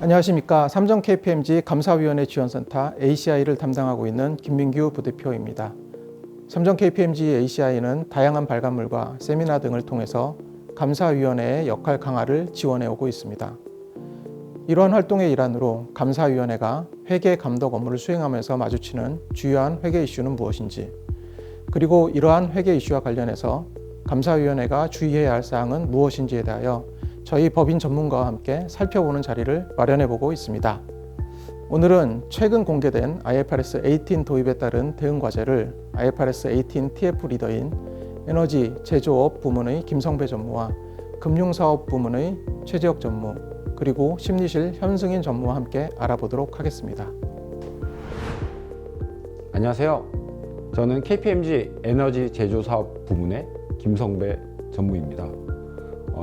안녕하십니까. 삼성 KPMG 감사위원회 지원센터 ACI를 담당하고 있는 김민규 부대표입니다. 삼성 KPMG ACI는 다양한 발간물과 세미나 등을 통해서 감사위원회의 역할 강화를 지원해 오고 있습니다. 이러한 활동의 일환으로 감사위원회가 회계 감독 업무를 수행하면서 마주치는 주요한 회계 이슈는 무엇인지, 그리고 이러한 회계 이슈와 관련해서 감사위원회가 주의해야 할 사항은 무엇인지에 대하여 저희 법인 전문가와 함께 살펴보는 자리를 마련해 보고 있습니다. 오늘은 최근 공개된 IFRS 18 도입에 따른 대응 과제를 IFRS 18 TF 리더인 에너지 제조업 부문의 김성배 전무와 금융사업 부문의 최재혁 전무, 그리고 심리실 현승인 전무와 함께 알아보도록 하겠습니다. 안녕하세요. 저는 KPMG 에너지 제조사업 부문의 김성배 전무입니다.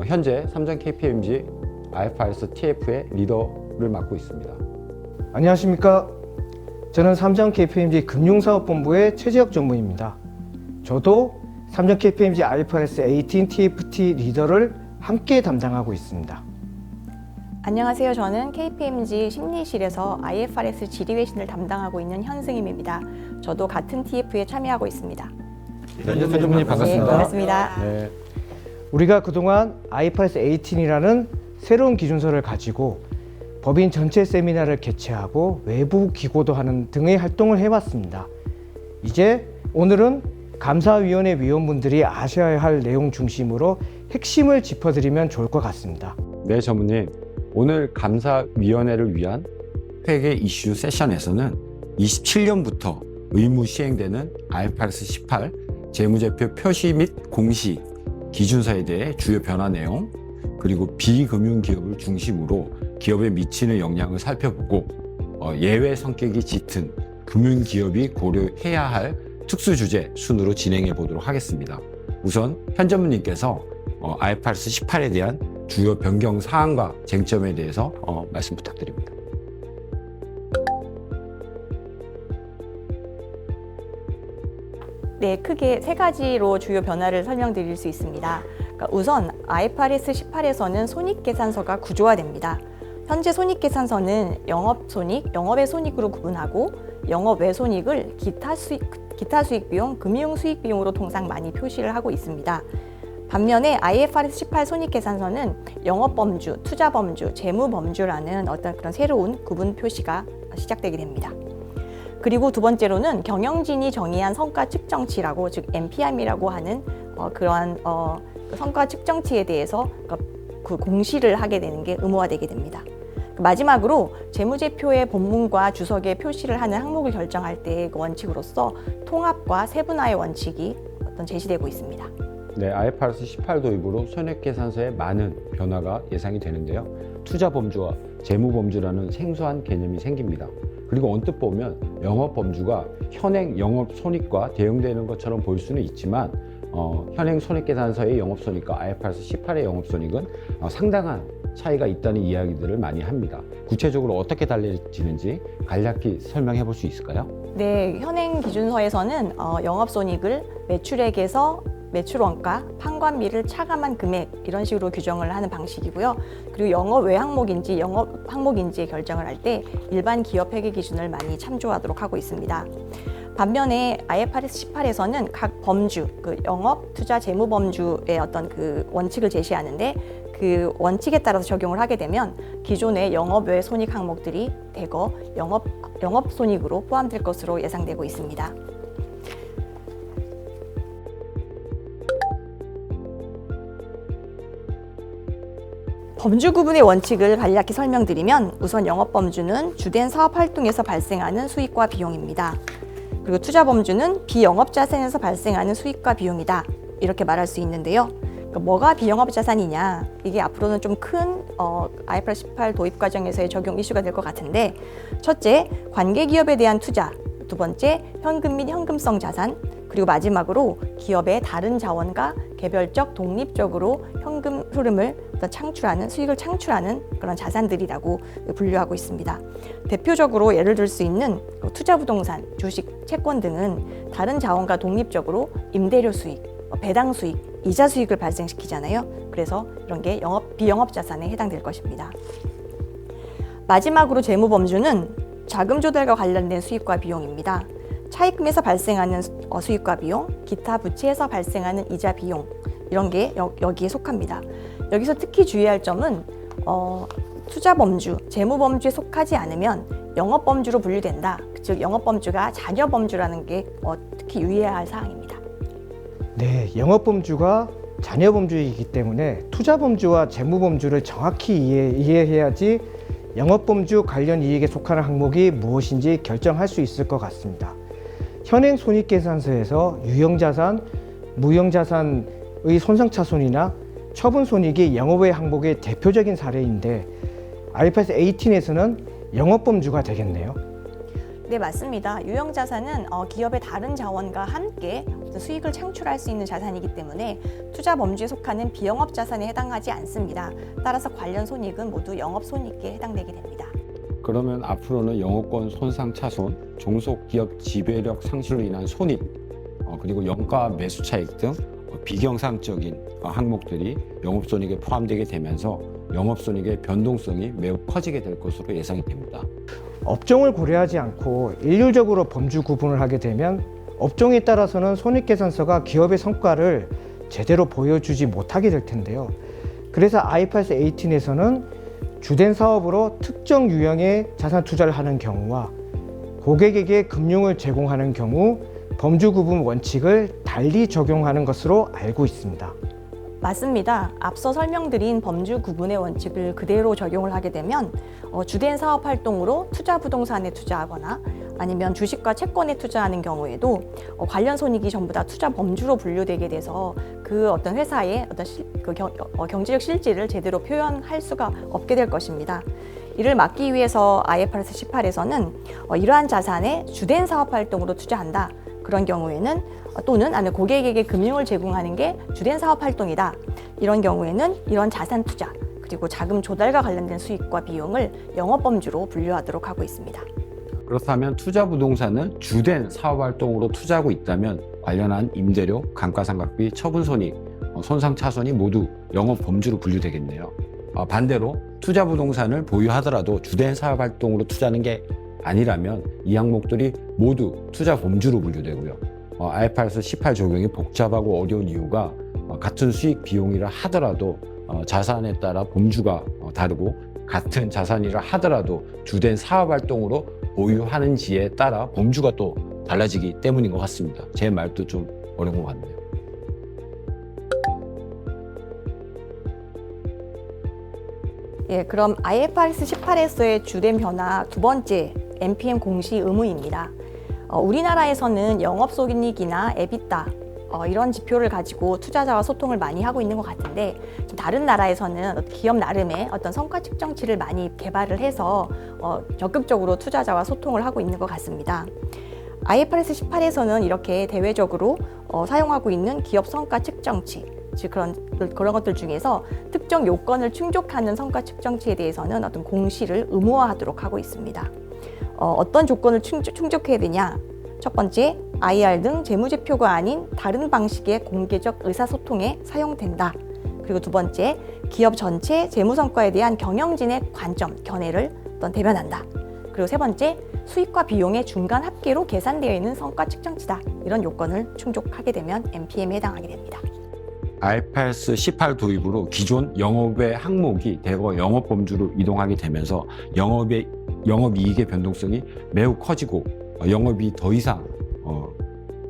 현재 삼성 KPMG IFRS TF의 리더를 맡고 있습니다. 안녕하십니까. 저는 삼성 KPMG 금융사업본부의 최재혁 전무입니다. 저도 삼성 KPMG IFRS 18 TFT 리더를 함께 담당하고 있습니다. 안녕하세요. 저는 KPMG 심리실에서 IFRS 지리외신을 담당하고 있는 현승임입니다. 저도 같은 TF에 참여하고 있습니다. 전무님 반갑습니다. 네, 반갑습니다. 네. 우리가 그동안 IFRS 18이라는 새로운 기준서를 가지고 법인 전체 세미나를 개최하고 외부 기고도 하는 등의 활동을 해왔습니다. 이제 오늘은 감사위원회 위원분들이 아셔야 할 내용 중심으로 핵심을 짚어드리면 좋을 것 같습니다. 네, 전무님. 오늘 감사위원회를 위한 회계 이슈 세션에서는 27년부터 의무 시행되는 IFRS 18 재무제표 표시 및 공시 기준서에 대해 주요 변화 내용, 그리고 비금융기업을 중심으로 기업에 미치는 영향을 살펴보고 예외 성격이 짙은 금융기업이 고려해야 할 특수주제 순으로 진행해 보도록 하겠습니다. 우선 현 전무님께서 IFRS 18에 대한 주요 변경 사항과 쟁점에 대해서 말씀 부탁드립니다. 네, 크게 세 가지로 주요 변화를 설명드릴 수 있습니다. 그러니까 우선 IFRS 18에서는 손익계산서가 구조화됩니다. 현재 손익계산서는 영업손익, 영업의 손익으로 구분하고 영업 외손익을 기타 수익비용, 금융수익비용으로 통상 많이 표시를 하고 있습니다. 반면에 IFRS 18 손익계산서는 영업범주, 투자범주, 재무범주라는 어떤 그런 새로운 구분 표시가 시작되게 됩니다. 그리고 두 번째로는 경영진이 정의한 성과 측정치라고, 즉 MPM이라고 하는 그러한 성과 측정치에 대해서 그 공시를 하게 되는 게 의무화되게 됩니다. 마지막으로 재무제표의 본문과 주석에 표시를 하는 항목을 결정할 때의 그 원칙으로서 통합과 세분화의 원칙이 제시되고 있습니다. 네, IFRS 18 도입으로 손익계산서에 많은 변화가 예상이 되는데요. 투자범주와 재무범주라는 생소한 개념이 생깁니다. 그리고 언뜻 보면 영업범주가 현행 영업손익과 대응되는 것처럼 보일 수는 있지만 현행 손익계산서의 영업손익과 IFRS 18의 영업손익은 상당한 차이가 있다는 이야기들을 많이 합니다. 구체적으로 어떻게 달라지는지 간략히 설명해 볼 수 있을까요? 네, 현행 기준서에서는 영업손익을 매출액에서 매출원가, 판관비를 차감한 금액 이런 식으로 규정을 하는 방식이고요. 그리고 영업 외 항목인지 영업 항목인지 결정을 할 때 일반 기업 회계 기준을 많이 참조하도록 하고 있습니다. 반면에 IFRS 18에서는 각 범주, 그 영업, 투자, 재무 범주의 어떤 그 원칙을 제시하는데 그 원칙에 따라서 적용을 하게 되면 기존의 영업 외 손익 항목들이 대거 영업 손익으로 포함될 것으로 예상되고 있습니다. 범주 구분의 원칙을 간략히 설명드리면 우선 영업범주는 주된 사업 활동에서 발생하는 수익과 비용입니다. 그리고 투자범주는 비영업자산에서 발생하는 수익과 비용이다. 이렇게 말할 수 있는데요. 그러니까 뭐가 비영업자산이냐, 이게 앞으로는 좀 큰 IFRS 18 도입 과정에서의 적용 이슈가 될 것 같은데, 첫째, 관계기업에 대한 투자, 두 번째, 현금 및 현금성 자산, 그리고 마지막으로 기업의 다른 자원과 개별적 독립적으로 현금 흐름을 창출하는, 수익을 창출하는 그런 자산들이라고 분류하고 있습니다. 대표적으로 예를 들 수 있는 투자 부동산, 주식, 채권 등은 다른 자원과 독립적으로 임대료 수익, 배당 수익, 이자 수익을 발생시키잖아요. 그래서 이런 게 비영업 자산에 해당될 것입니다. 마지막으로 재무범주는 자금 조달과 관련된 수익과 비용입니다. 차입금에서 발생하는 수익과 비용, 기타 부채에서 발생하는 이자 비용 이런 게 여기에 속합니다. 여기서 특히 주의할 점은 투자범주, 재무범주에 속하지 않으면 영업범주로 분류된다. 즉 영업범주가 자녀범주라는 게 특히 유의해야 할 사항입니다. 네, 영업범주가 자녀범주이기 때문에 투자범주와 재무범주를 정확히 이해해야지 영업범주 관련 이익에 속하는 항목이 무엇인지 결정할 수 있을 것 같습니다. 현행 손익계산서에서 유형자산, 무형자산의 손상차손이나 처분손익이 영업외 항목의 대표적인 사례인데 IFRS 18에서는 영업범주가 되겠네요. 네, 맞습니다. 유형자산은 기업의 다른 자원과 함께 수익을 창출할 수 있는 자산이기 때문에 투자 범주에 속하는 비영업 자산에 해당하지 않습니다. 따라서 관련 손익은 모두 영업손익에 해당되게 됩니다. 그러면 앞으로는 영업권 손상차손, 종속기업 지배력 상실로 인한 손익, 그리고 영가 매수 차익 등 비경상적인 항목들이 영업손익에 포함되게 되면서 영업손익의 변동성이 매우 커지게 될 것으로 예상이 됩니다. 업종을 고려하지 않고 일률적으로 범주 구분을 하게 되면 업종에 따라서는 손익계산서가 기업의 성과를 제대로 보여주지 못하게 될 텐데요. 그래서 IFRS 18에서는 주된 사업으로 특정 유형의 자산 투자를 하는 경우와 고객에게 금융을 제공하는 경우 범주 구분 원칙을 달리 적용하는 것으로 알고 있습니다. 맞습니다. 앞서 설명드린 범주 구분의 원칙을 그대로 적용을 하게 되면 주된 사업 활동으로 투자 부동산에 투자하거나 아니면 주식과 채권에 투자하는 경우에도 관련 손익이 전부 다 투자 범주로 분류되게 돼서 그 어떤 회사의 경제적 실질을 제대로 표현할 수가 없게 될 것입니다. 이를 막기 위해서 IFRS 18에서는 이러한 자산에 주된 사업 활동으로 투자한다. 그런 경우에는 또는 아니면 고객에게 금융을 제공하는 게 주된 사업 활동이다. 이런 경우에는 이런 자산 투자 그리고 자금 조달과 관련된 수익과 비용을 영업범주로 분류하도록 하고 있습니다. 그렇다면 투자 부동산을 주된 사업 활동으로 투자하고 있다면 관련한 임대료, 감가상각비, 처분손익, 손상차손이 모두 영업범주로 분류되겠네요. 반대로 투자 부동산을 보유하더라도 주된 사업 활동으로 투자하는 게 아니라면 이 항목들이 모두 투자 범주로 분류되고요. IFRS 18 적용이 복잡하고 어려운 이유가 같은 수익 비용이라 하더라도 자산에 따라 범주가 다르고 같은 자산이라 하더라도 주된 사업 활동으로 보유하는지에 따라 범주가 또 달라지기 때문인 것 같습니다. 제 말도 좀 어려운 것 같네요. 예, 그럼 IFRS 18에서의 주된 변화 두 번째, MPM 공시 의무입니다. 우리나라에서는 영업손익이나 EBITDA 이런 지표를 가지고 투자자와 소통을 많이 하고 있는 것 같은데 다른 나라에서는 기업 나름의 어떤 성과 측정치를 많이 개발을 해서 적극적으로 투자자와 소통을 하고 있는 것 같습니다. IFRS 18에서는 이렇게 대외적으로 사용하고 있는 기업 성과 측정치, 즉 그런 것들 중에서 특정 요건을 충족하는 성과 측정치에 대해서는 어떤 공시를 의무화하도록 하고 있습니다. 어떤 조건을 충족해야 되냐? 첫 번째, IR 등 재무제표가 아닌 다른 방식의 공개적 의사소통에 사용된다. 그리고 두 번째, 기업 전체 재무성과에 대한 경영진의 관점, 견해를 대변한다. 그리고 세 번째, 수익과 비용의 중간 합계로 계산되어 있는 성과 측정치다. 이런 요건을 충족하게 되면 MPM에 해당하게 됩니다. IFRS 18 도입으로 기존 영업의 항목이 대거 영업범주로 이동하게 되면서 영업이익의 변동성이 매우 커지고 영업이 더 이상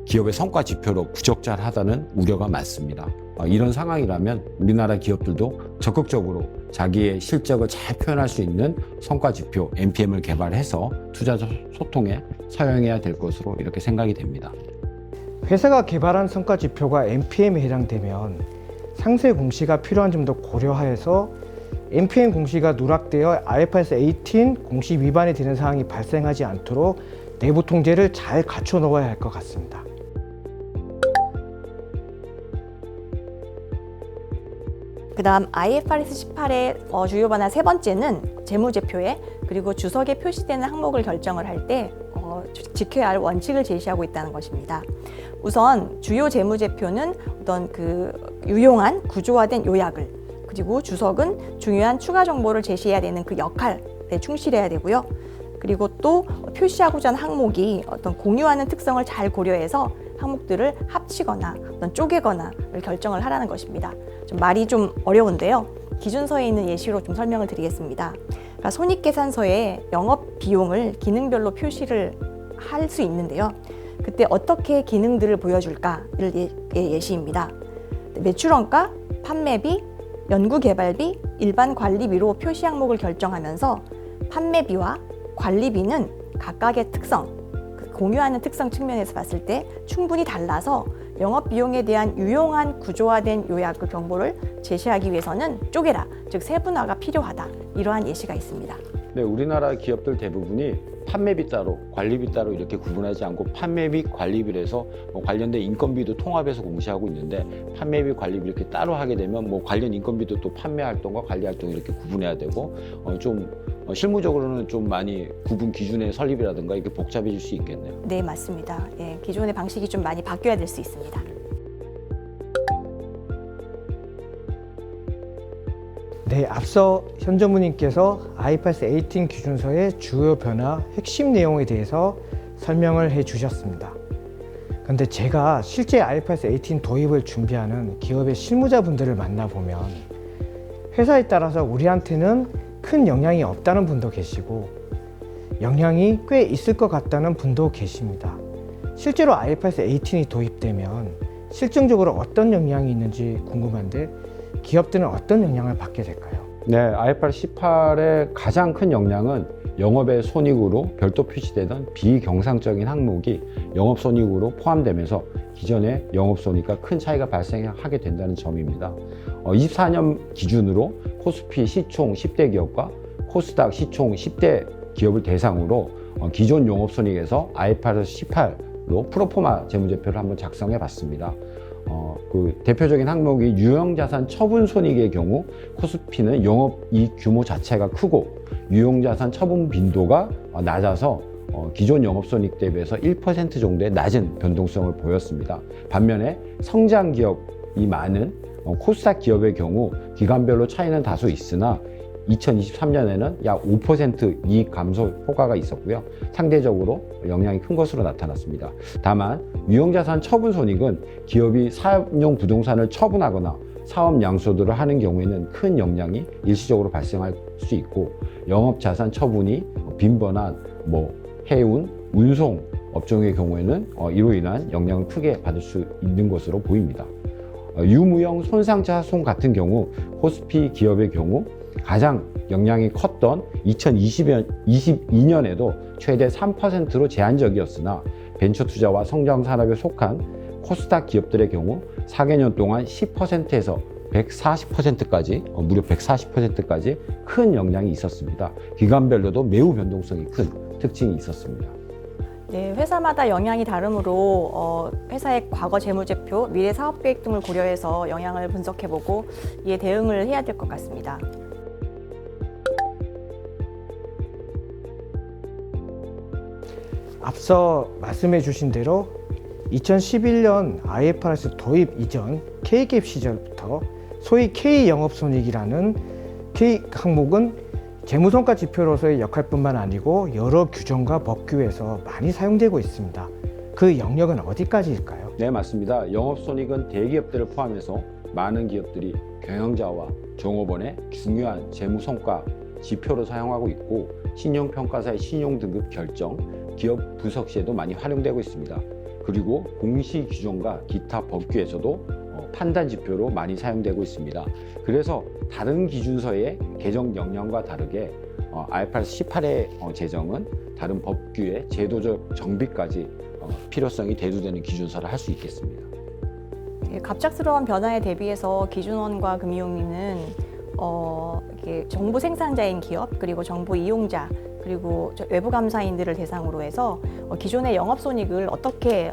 기업의 성과 지표로 부적절하다는 우려가 많습니다. 이런 상황이라면 우리나라 기업들도 적극적으로 자기의 실적을 잘 표현할 수 있는 성과 지표 MPM을 개발해서 투자자 소통에 사용해야 될 것으로 이렇게 생각이 됩니다. 회사가 개발한 성과 지표가 MPM에 해당되면 상세 공시가 필요한 점도 고려하여서 MPM 공시가 누락되어 IFRS 18 공시 위반이 되는 사항이 발생하지 않도록 내부 통제를 잘 갖춰 놓아야 할 것 같습니다. 그다음 IFRS 18의 주요 변화 세 번째는 재무제표에 그리고 주석에 표시되는 항목을 결정을 할 때 지켜야 할 원칙을 제시하고 있다는 것입니다. 우선 주요 재무제표는 어떤 유용한 구조화된 요약을 그리고 주석은 중요한 추가 정보를 제시해야 되는 그 역할에 데 충실해야 되고요. 그리고 또 표시하고자 하는 항목이 어떤 공유하는 특성을 잘 고려해서 항목들을 합치거나 어떤 쪼개거나를 결정을 하라는 것입니다. 좀 말이 좀 어려운데요. 기준서에 있는 예시로 좀 설명을 드리겠습니다. 그러니까 손익계산서에 영업 비용을 기능별로 표시를 할 수 있는데요. 그때 어떻게 기능들을 보여줄까를 예시입니다. 매출원가, 판매비, 연구개발비, 일반 관리비로 표시 항목을 결정하면서 판매비와 관리비는 각각의 특성, 공유하는 특성 측면에서 봤을 때 충분히 달라서 영업비용에 대한 유용한 구조화된 요약 그 정보를 제시하기 위해서는 쪼개라, 즉 세분화가 필요하다. 이러한 예시가 있습니다. 네, 우리나라 기업들 대부분이 판매비 따로, 관리비 따로 이렇게 구분하지 않고 판매비, 관리비를 해서 관련된 인건비도 통합해서 공시하고 있는데 판매비, 관리비 이렇게 따로 하게 되면 관련 인건비도 또 판매 활동과 관리 활동 이렇게 구분해야 되고 실무적으로는 좀 많이 구분 기준의 설립이라든가 이렇게 복잡해질 수 있겠네요. 네, 맞습니다. 예, 기존의 방식이 좀 많이 바뀌어야 될 수 있습니다. 네, 앞서 현 전무님께서 IFRS 18 기준서의 주요 변화, 핵심 내용에 대해서 설명을 해 주셨습니다. 그런데 제가 실제 IFRS 18 도입을 준비하는 기업의 실무자분들을 만나보면 회사에 따라서 우리한테는 큰 영향이 없다는 분도 계시고 영향이 꽤 있을 것 같다는 분도 계십니다. 실제로 IFRS 18이 도입되면 실증적으로 어떤 영향이 있는지 궁금한데 기업들은 어떤 영향을 받게 될까요? 네, IFRS 18의 가장 큰 영향은 영업의 손익으로 별도 표시되던 비경상적인 항목이 영업손익으로 포함되면서 기존의 영업손익과 큰 차이가 발생하게 된다는 점입니다. 24년 기준으로 코스피 시총 10대 기업과 코스닥 시총 10대 기업을 대상으로 기존 영업손익에서 IFRS 18로 프로포마 재무제표를 한번 작성해 봤습니다. 그 대표적인 항목이 유형자산 처분 손익의 경우 코스피는 영업이익 규모 자체가 크고 유형자산 처분 빈도가 낮아서 기존 영업손익 대비해서 1% 정도의 낮은 변동성을 보였습니다. 반면에 성장 기업이 많은 코스닥 기업의 경우 기간별로 차이는 다소 있으나 2023년에는 약 5% 이익 감소 효과가 있었고요. 상대적으로 영향이 큰 것으로 나타났습니다. 다만 유형자산 처분 손익은 기업이 사업용 부동산을 처분하거나 사업 양소들을 하는 경우에는 큰 영향이 일시적으로 발생할 수 있고 영업자산 처분이 빈번한 해운, 운송 업종의 경우에는 이로 인한 영향을 크게 받을 수 있는 것으로 보입니다. 유무형 손상자손 같은 경우 코스피 기업의 경우 가장 영향이 컸던 2022년에도 최대 3%로 제한적이었으나 벤처투자와 성장산업에 속한 코스닥 기업들의 경우 4개년 동안 10%에서 140%까지 무려 140%까지 큰 영향이 있었습니다. 기간별로도 매우 변동성이 큰 특징이 있었습니다. 네, 회사마다 영향이 다르므로 회사의 과거 재무제표, 미래 사업계획 등을 고려해서 영향을 분석해보고 이에 대응을 해야 될 것 같습니다. 앞서 말씀해 주신 대로 2011년 IFRS 도입 이전 K갭 시절부터 소위 K영업손익이라는 K 항목은 재무성과 지표로서의 역할뿐만 아니고 여러 규정과 법규에서 많이 사용되고 있습니다. 그 영역은 어디까지일까요? 네, 맞습니다. 영업손익은 대기업들을 포함해서 많은 기업들이 경영자와 종업원의 중요한 재무성과 지표로 사용하고 있고 신용평가사의 신용등급 결정, 기업 분석 시에도 많이 활용되고 있습니다. 그리고 공시 규정과 기타 법규에서도 판단 지표로 많이 사용되고 있습니다. 그래서 다른 기준서의 개정 역량과 다르게 IFRS 18의 제정은 다른 법규의 제도적 정비까지 필요성이 대두되는 기준서를 할 수 있겠습니다. 갑작스러운 변화에 대비해서 기준원과 금융위는 정보 생산자인 기업, 그리고 정보 이용자, 그리고 외부 감사인들을 대상으로 해서 기존의 영업손익을 어떻게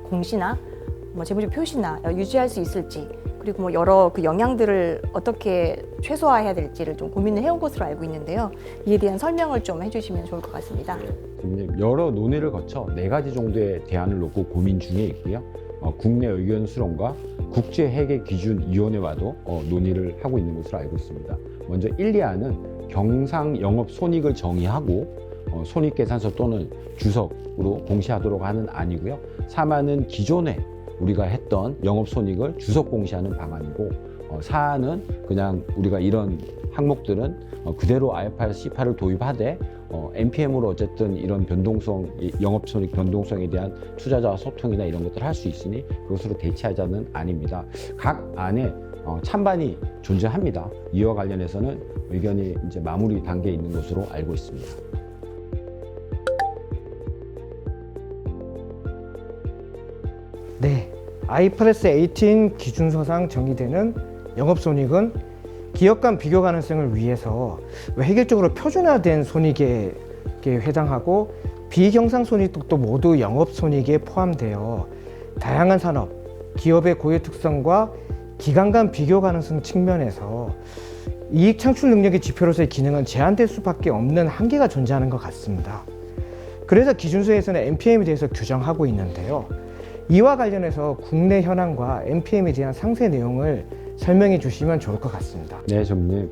공시나 재무제표 표시나 유지할 수 있을지, 그리고 여러 그 영향들을 어떻게 최소화해야 될지를 좀 고민을 해온 것으로 알고 있는데요. 이에 대한 설명을 좀 해주시면 좋을 것 같습니다. 여러 논의를 거쳐 4가지 정도의 대안을 놓고 고민 중에 있고요. 국내 의견 수렴과 국제회계기준위원회와도 논의를 하고 있는 것으로 알고 있습니다. 먼저 1, 2안은 경상 영업 손익을 정의하고 손익계산서 또는 주석으로 공시하도록 하는 안이고요. 3안은 기존에 우리가 했던 영업손익을 주석 공시하는 방안이고 4안은 그냥 우리가 이런 항목들은 그대로 IFRS 18을 도입하되 NPM으로 어쨌든 이런 변동성, 영업손익 변동성에 대한 투자자와 소통이나 이런 것들을 할 수 있으니 그것으로 대체하자는 안입니다. 각 안에 찬반이 존재합니다. 이와 관련해서는 의견이 이제 마무리 단계에 있는 것으로 알고 있습니다. 네, IFRS 18 기준서상 정의되는 영업손익은 기업 간 비교 가능성을 위해서 획일적으로 표준화된 손익에 해당하고 비경상손익도 모두 영업손익에 포함되어 다양한 산업, 기업의 고유 특성과 기간 간 비교 가능성 측면에서 이익 창출 능력의 지표로서의 기능은 제한될 수밖에 없는 한계가 존재하는 것 같습니다. 그래서 기준서에서는 NPM에 대해서 규정하고 있는데요. 이와 관련해서 국내 현황과 NPM에 대한 상세 내용을 설명해 주시면 좋을 것 같습니다. 네, 전무님.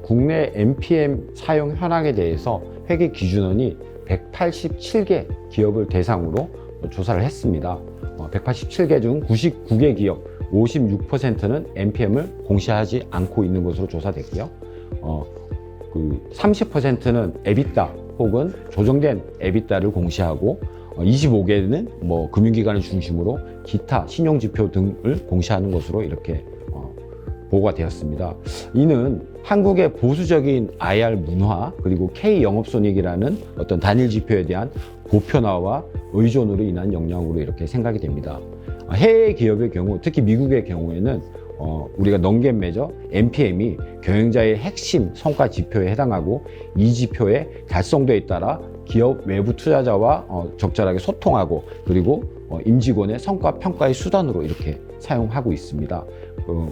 국내 NPM 사용 현황에 대해서 회계기준원이 187개 기업을 대상으로 조사를 했습니다. 187개 중 99개 기업 56%는 NPM을 공시하지 않고 있는 것으로 조사됐고요. 30%는 EBITDA 혹은 조정된 EBITDA를 공시하고 25개는 금융기관을 중심으로 기타 신용지표 등을 공시하는 것으로 이렇게 보고가 되었습니다. 이는 한국의 보수적인 IR 문화 그리고 K 영업손익이라는 어떤 단일 지표에 대한 보편화와 의존으로 인한 영향으로 이렇게 생각이 됩니다. 해외 기업의 경우, 특히 미국의 경우에는 우리가 non-GAAP measure NPM이 경영자의 핵심 성과 지표에 해당하고 이 지표의 달성도에 따라 기업 외부 투자자와 적절하게 소통하고 그리고 임직원의 성과 평가의 수단으로 이렇게 사용하고 있습니다.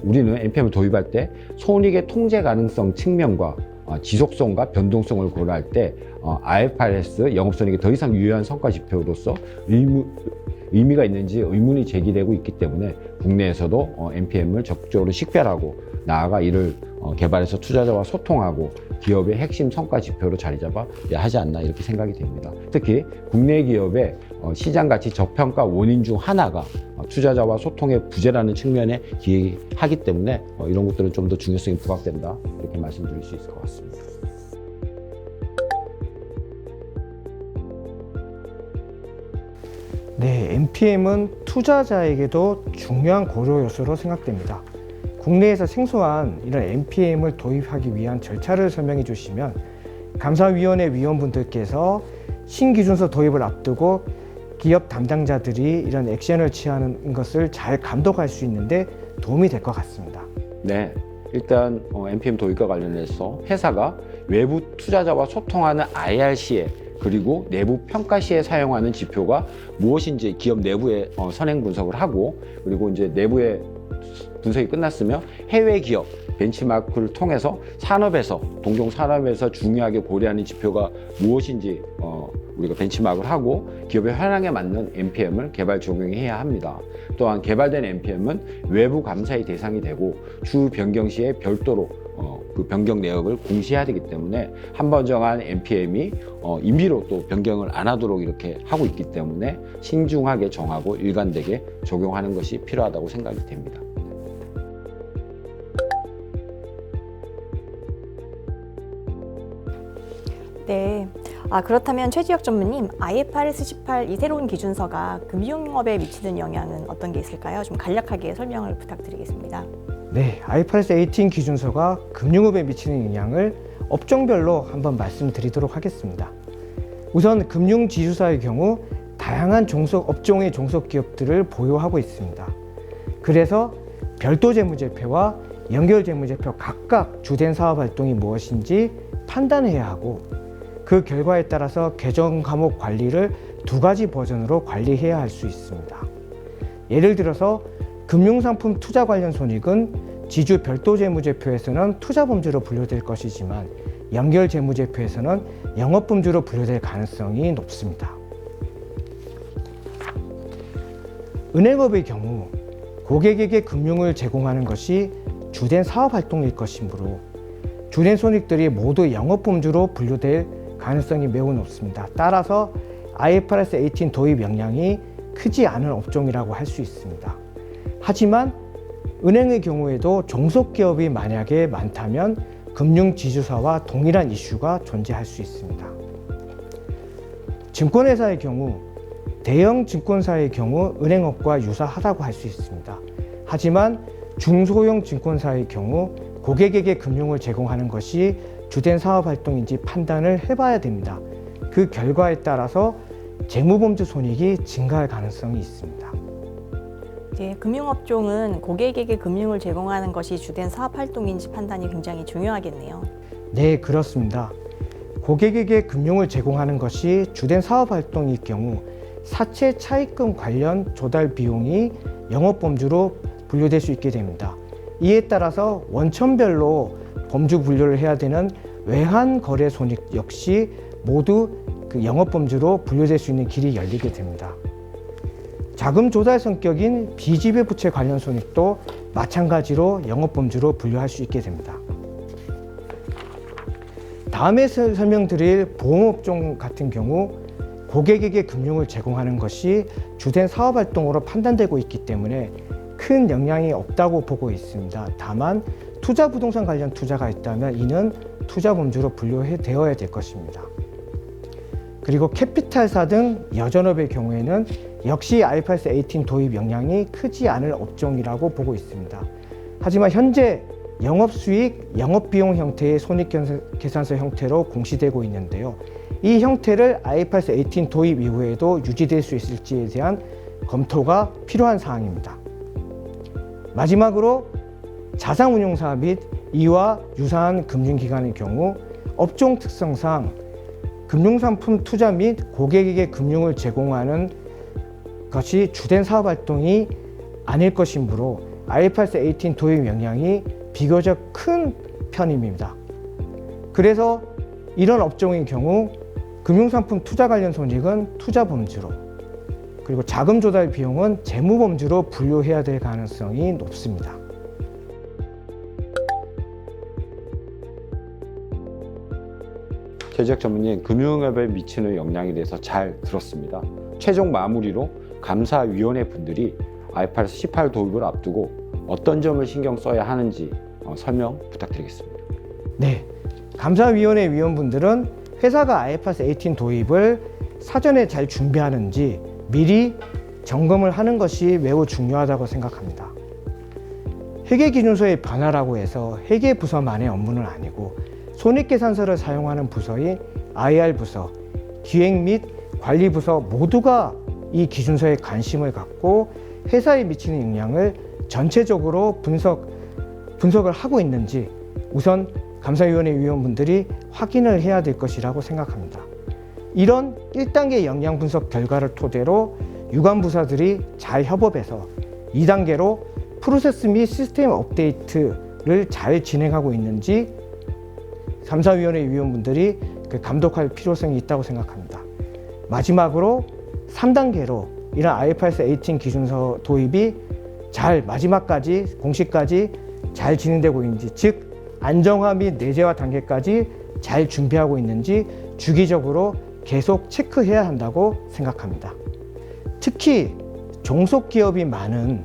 우리는 NPM을 도입할 때 손익의 통제 가능성 측면과 지속성과 변동성을 고려할 때 IFRS 영업손익이 더 이상 유효한 성과 지표로서 의미가 있는지 의문이 제기되고 있기 때문에 국내에서도 NPM을 적극적으로 식별하고 나아가 이를 개발해서 투자자와 소통하고 기업의 핵심 성과 지표로 자리 잡아야 하지 않나 이렇게 생각이 됩니다. 특히 국내 기업의 시장 가치 저평가 원인 중 하나가 투자자와 소통의 부재라는 측면에 기하기 때문에 이런 것들은 좀 더 중요성이 부각된다 이렇게 말씀드릴 수 있을 것 같습니다. 네, NPM은 투자자에게도 중요한 고려 요소로 생각됩니다. 국내에서 생소한 이런 NPM을 도입하기 위한 절차를 설명해 주시면 감사위원회 위원분들께서 신기준서 도입을 앞두고 기업 담당자들이 이런 액션을 취하는 것을 잘 감독할 수 있는데 도움이 될 것 같습니다. 네, 일단 NPM 도입과 관련해서 회사가 외부 투자자와 소통하는 IR 시에 그리고 내부 평가 시에 사용하는 지표가 무엇인지 기업 내부에 선행 분석을 하고 그리고 이제 내부에 분석이 끝났으면 해외 기업 벤치마크를 통해서 산업에서 동종 산업에서 중요하게 고려하는 지표가 무엇인지 우리가 벤치마크를 하고 기업의 현황에 맞는 NPM을 개발 적용해야 합니다. 또한 개발된 NPM은 외부 감사의 대상이 되고 주 변경 시에 별도로 그 변경 내역을 공시해야 되기 때문에 한 번 정한 NPM이 임의로 또 변경을 안 하도록 이렇게 하고 있기 때문에 신중하게 정하고 일관되게 적용하는 것이 필요하다고 생각이 됩니다. 네. 그렇다면 최지혁 전무님, IFRS 18 이 새로운 기준서가 금융업에 미치는 영향은 어떤 게 있을까요? 좀 간략하게 설명을 부탁드리겠습니다. 네, IFRS 18 기준서가 금융업에 미치는 영향을 업종별로 한번 말씀드리도록 하겠습니다. 우선 금융지주사의 경우 다양한 업종의 종속기업들을 보유하고 있습니다. 그래서 별도 재무제표와 연결 재무제표 각각 주된 사업 활동이 무엇인지 판단해야 하고 그 결과에 따라서 계정 과목 관리를 두 가지 버전으로 관리해야 할 수 있습니다. 예를 들어서 금융상품 투자 관련 손익은 지주 별도 재무제표에서는 투자 범주로 분류될 것이지만 연결 재무제표에서는 영업 범주로 분류될 가능성이 높습니다. 은행업의 경우 고객에게 금융을 제공하는 것이 주된 사업 활동일 것이므로 주된 손익들이 모두 영업범주로 분류될 가능성이 매우 높습니다. 따라서 IFRS 18 도입 영향이 크지 않은 업종이라고 할 수 있습니다. 하지만 은행의 경우에도 종속기업이 만약에 많다면 금융지주사와 동일한 이슈가 존재할 수 있습니다. 증권회사의 경우, 대형 증권사의 경우 은행업과 유사하다고 할 수 있습니다. 하지만 중소형 증권사의 경우 고객에게 금융을 제공하는 것이 주된 사업활동인지 판단을 해봐야 됩니다. 그 결과에 따라서 재무범주 손익이 증가할 가능성이 있습니다. 이제 금융업종은 고객에게 금융을 제공하는 것이 주된 사업활동인지 판단이 굉장히 중요하겠네요. 네, 그렇습니다. 고객에게 금융을 제공하는 것이 주된 사업활동일 경우 사채 차입금 관련 조달 비용이 영업범주로 분류될 수 있게 됩니다. 이에 따라서 원천별로 범주 분류를 해야 되는 외환거래 손익 역시 모두 그 영업범주로 분류될 수 있는 길이 열리게 됩니다. 자금 조달 성격인 비지배부채 관련 손익도 마찬가지로 영업범주로 분류할 수 있게 됩니다. 다음에 설명드릴 보험업종 같은 경우 고객에게 금융을 제공하는 것이 주된 사업활동으로 판단되고 있기 때문에 큰 영향이 없다고 보고 있습니다. 다만 투자부동산 관련 투자가 있다면 이는 투자범주로 분류되어야 될 것입니다. 그리고 캐피탈사 등 여전업의 경우에는 역시 IFRS 18 도입 영향이 크지 않을 업종이라고 보고 있습니다. 하지만 현재 영업수익, 영업비용 형태의 손익계산서 형태로 공시되고 있는데요. 이 형태를 IFRS 18 도입 이후에도 유지될 수 있을지에 대한 검토가 필요한 사항입니다. 마지막으로 자산운용사 및 이와 유사한 금융기관의 경우 업종 특성상 금융상품 투자 및 고객에게 금융을 제공하는 것이 주된 사업활동이 아닐 것이므로 IFRS 18 도입 영향이 비교적 큰 편입니다. 그래서 이런 업종의 경우 금융상품 투자 관련 손익은 투자범주로, 그리고 자금 조달 비용은 재무범주로 분류해야 될 가능성이 높습니다. 최재혁 전문님, 금융업에 미치는 영향에 대해서 잘 들었습니다. 최종 마무리로 감사위원회 분들이 IFRS 18 도입을 앞두고 어떤 점을 신경 써야 하는지 설명 부탁드리겠습니다. 네, 감사위원회 위원분들은 회사가 IFRS 18 도입을 사전에 잘 준비하는지 미리 점검을 하는 것이 매우 중요하다고 생각합니다. 회계기준서의 변화라고 해서 회계부서만의 업무는 아니고 손익계산서를 사용하는 부서인 IR부서, 기획 및 관리부서 모두가 이 기준서에 관심을 갖고 회사에 미치는 영향을 전체적으로 분석을 하고 있는지 우선 감사위원회 위원분들이 확인을 해야 될 것이라고 생각합니다. 이런 1단계 영향 분석 결과를 토대로 유관부서들이 잘 협업해서 2단계로 프로세스 및 시스템 업데이트를 잘 진행하고 있는지 감사위원회 위원분들이 감독할 필요성이 있다고 생각합니다. 마지막으로 3단계로 이런 IFRS 18 기준서 도입이 잘 마지막까지 공시까지 잘 진행되고 있는지, 즉 안정화 및 내재화 단계까지 잘 준비하고 있는지 주기적으로 계속 체크해야 한다고 생각합니다. 특히 종속기업이 많은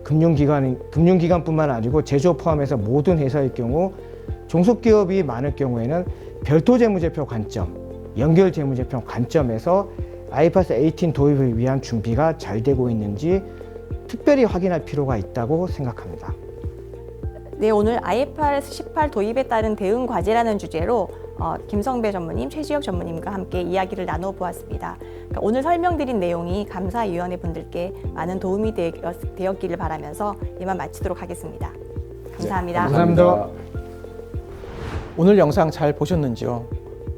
금융기관뿐만 아니고 제조업 포함해서 모든 회사의 경우 종속기업이 많을 경우에는 별도 재무제표 관점, 연결 재무제표 관점에서 IFRS 18 도입을 위한 준비가 잘 되고 있는지 특별히 확인할 필요가 있다고 생각합니다. 네, 오늘 IFRS 18 도입에 따른 대응 과제라는 주제로 김성배 전무님, 최지혁 전무님과 함께 이야기를 나눠보았습니다. 그러니까 오늘 설명드린 내용이 감사위원회 분들께 많은 도움이 되었기를 바라면서 이만 마치도록 하겠습니다. 감사합니다. 네, 감사합니다. 오늘 영상 잘 보셨는지요?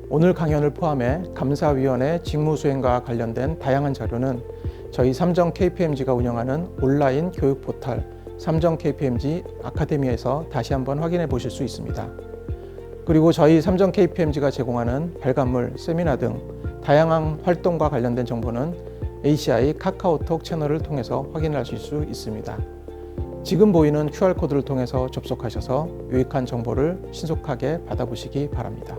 오늘 강연을 포함해 감사위원회 직무수행과 관련된 다양한 자료는 저희 삼정 KPMG가 운영하는 온라인 교육 포털 삼정 KPMG 아카데미에서 다시 한번 확인해 보실 수 있습니다. 그리고 저희 삼정 KPMG가 제공하는 발간물, 세미나 등 다양한 활동과 관련된 정보는 ACI 카카오톡 채널을 통해서 확인하실 수 있습니다. 지금 보이는 QR코드를 통해서 접속하셔서 유익한 정보를 신속하게 받아보시기 바랍니다.